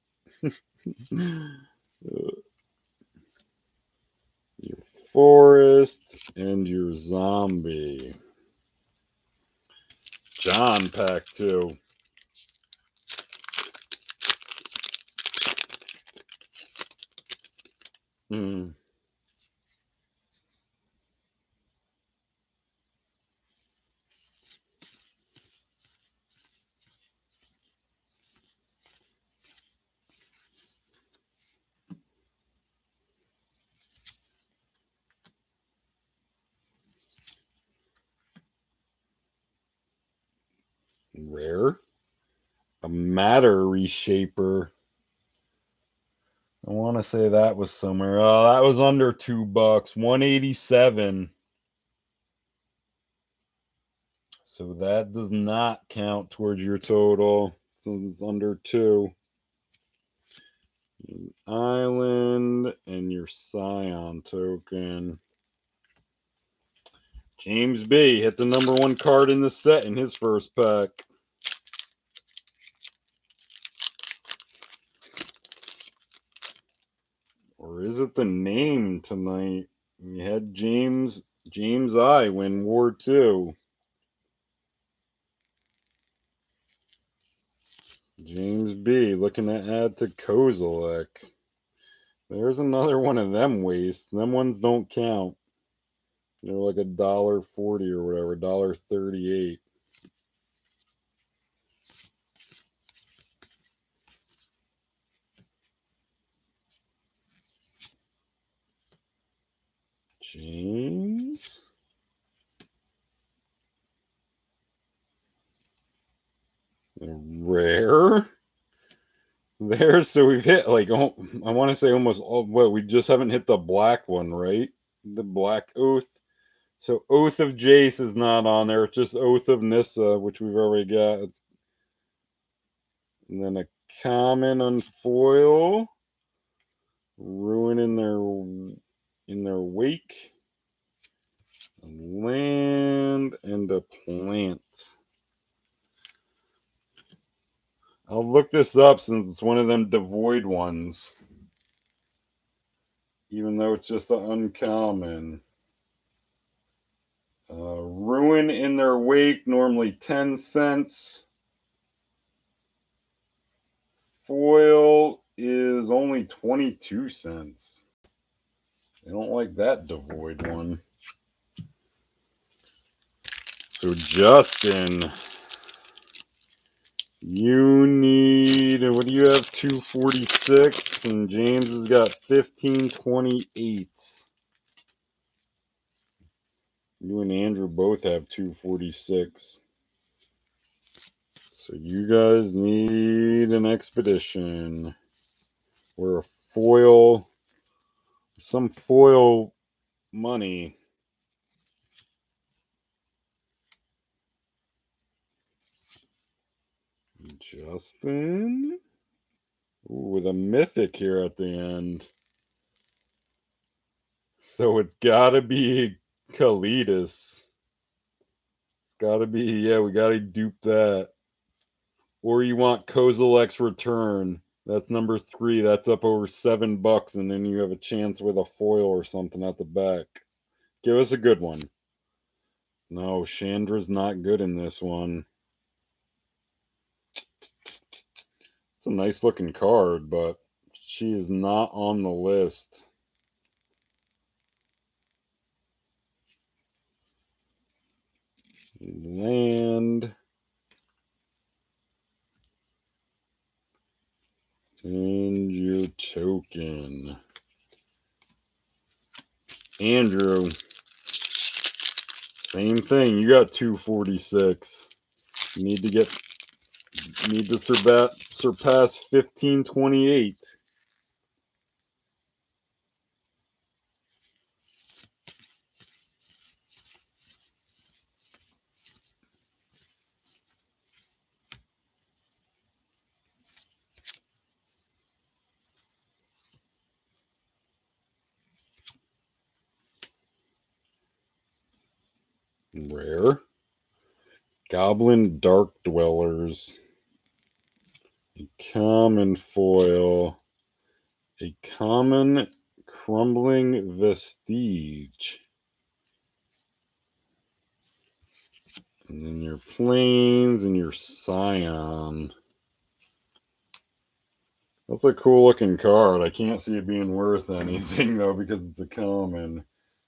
Speaker 1: Your forest and your zombie. John pack 2. Rare, a matter reshaper. I want to to say that was somewhere. Oh, that was under $2. 187. So that does not count towards your total. So it's under 2. Island and your Scion token. James B hit the #1 card in the set in his first pack. Or is it the name tonight? We had James I win War 2. James B looking to add to Kozilek. There's another one of them wastes. Them ones don't count. They're like $1.40 or whatever, $1.38. James. Rare. There, so we've hit like, I want to say almost all. Well, we just haven't hit the black one, right? The black Oath. So Oath of Jace is not on there. It's just Oath of Nissa, which we've already got. And then a common unfoil. Ruin in their wake. A land and a plant. I'll look this up since it's one of them devoid ones. Even though it's just an uncommon. Ruin in their wake, normally 10 cents. Foil is only 22 cents. I don't like that devoid one. So Justin, you need, what do you have? 246, and James has got 1528. You and Andrew both have 246. So you guys need an expedition or a foil, some foil money. Justin. Ooh, with a mythic here at the end. So it's got to be Kalitas. It's got to be, yeah, we got to dupe that. Or you want Kozilek's Return. That's #3. That's up over $7, and then you have a chance with a foil or something at the back. Give us a good one. No, Chandra's not good in this one. It's a nice looking card, but she is not on the list. Land. And your token. Andrew. Same thing. You got 246. You need to surpass 1528. Rare. Goblin Dark Dwellers. A common foil. A common Crumbling Vestige. And then your Plains and your Scion. That's a cool looking card. I can't see it being worth anything though because it's a common.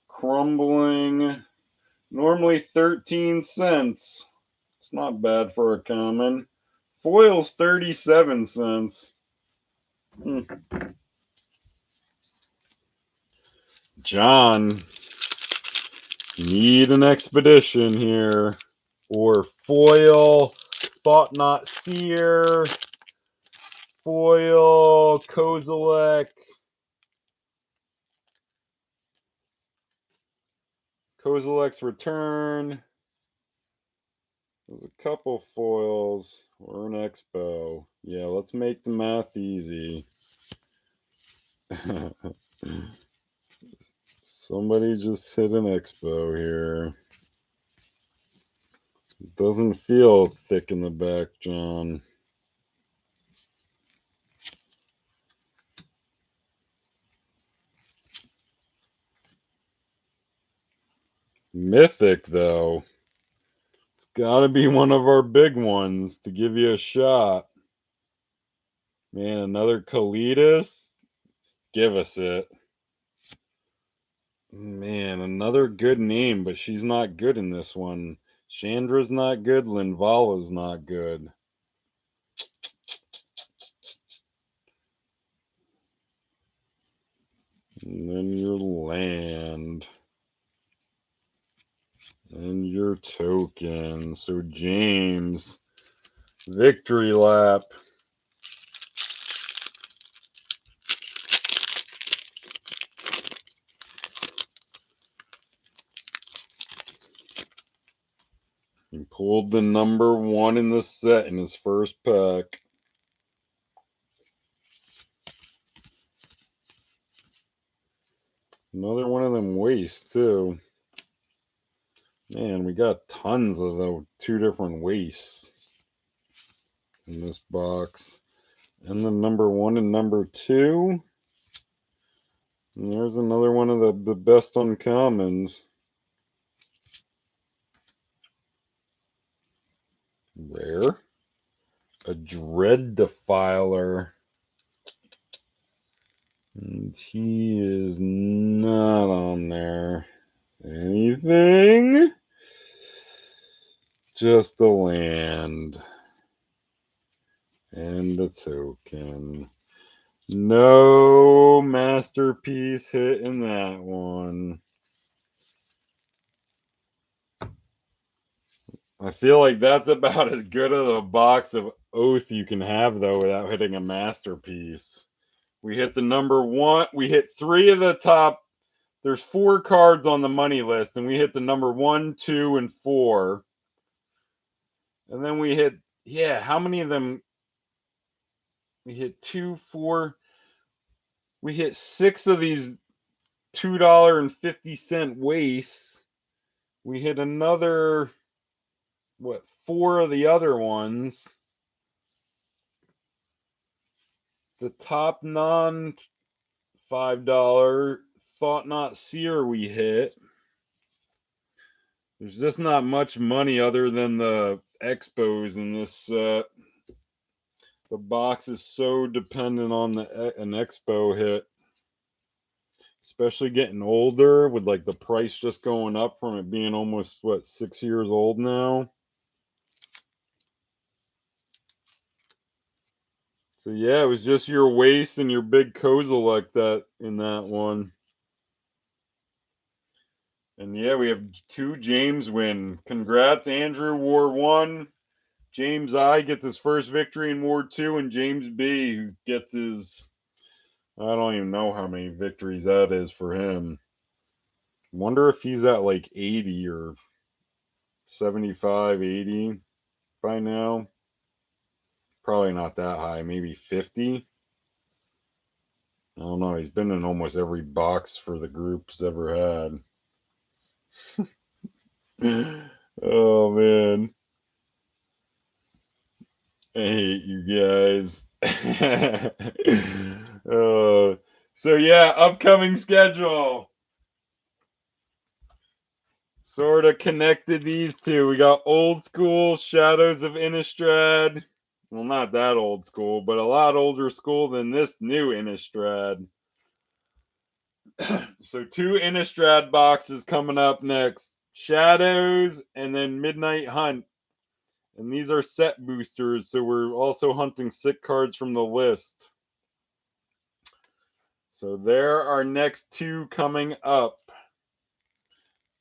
Speaker 1: Crumbling. Normally 13 cents. It's not bad for a common. Foil's 37 cents. John, need an expedition here. Or foil, Thought Not Seer, foil, Kozilek, Kozilek's return. There's a couple foils or an expo. Yeah, let's make the math easy. Somebody just hit an expo here. It doesn't feel thick in the back, John. Mythic, though. It's got to be one of our big ones to give you a shot. Man, another Kalitas? Give us it. Man, another good name, but she's not good in this one. Chandra's not good. Linvala's not good. And then your land. And your token. So, James, victory lap. He pulled the number 1 in the set in his first pack. Another one of them wastes, too. Man, we got tons of the 2 different wastes in this box. And the number 1 and number 2. And there's another one of the best uncommons. Rare. A Dread Defiler. And he is not on there. Anything? Just a land. And a token. No masterpiece hit in that one. I feel like that's about as good of a box of Oath you can have, though, without hitting a masterpiece. We hit the number 1. We hit 3 of the top. There's 4 cards on the money list, and we hit the number 1, 2, and 4. And then we hit, yeah, how many of them? We hit 2, 4. We hit 6 of these $2.50 wastes. We hit another, 4 of the other ones. The top non $5 Thought Not Seer we hit. There's just not much money other than the expos in this set. The box is so dependent on an expo hit. Especially getting older with like the price just going up from it being almost, 6 years old now. So yeah, it was just your waist and your big Kozilek that in that one. And yeah, we have 2 James win. Congrats, Andrew, War 1. James I gets his first victory in War 2, and James B who gets his, I don't even know how many victories that is for him. Wonder if he's at like 80 or 75, 80 by now. Probably not that high, maybe 50. I don't know. He's been in almost every box for the group's ever had. Oh, man. I hate you guys. So, yeah, upcoming schedule. Sort of connected these two. We got Old School, Shadows of Innistrad. Well, not that old school, but a lot older school than this new Innistrad. So 2 Innistrad boxes coming up next. Shadows and then Midnight Hunt. And these are set boosters, so we're also hunting sick cards from the list. So there are next 2 coming up.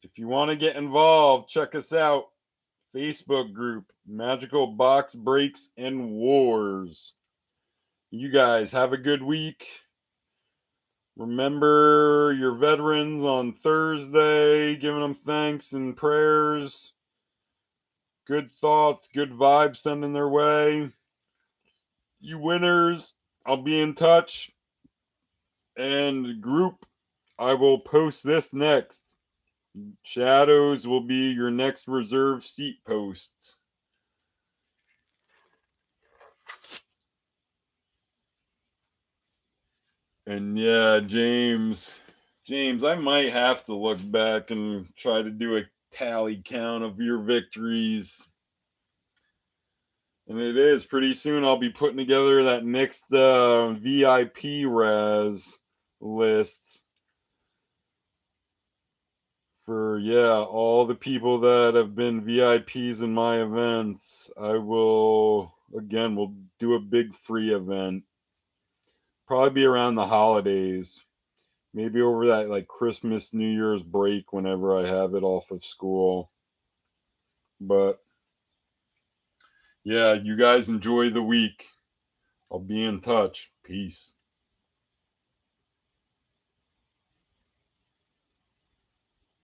Speaker 1: If you want to get involved, check us out. Facebook group, Magical Box Breaks and Wars. You guys have a good week. Remember your veterans on Thursday, giving them thanks and prayers. Good thoughts, good vibes sending their way. You winners, I'll be in touch. And group, I will post this next. Shadows will be your next reserve seat post. And yeah, James, I might have to look back and try to do a tally count of your victories. And it is pretty soon I'll be putting together that next VIP res list for all the people that have been VIPs in my events. We'll do a big free event. Probably be around the holidays. Maybe over that like Christmas, New Year's break whenever I have it off of school. But yeah, you guys enjoy the week. I'll be in touch. Peace.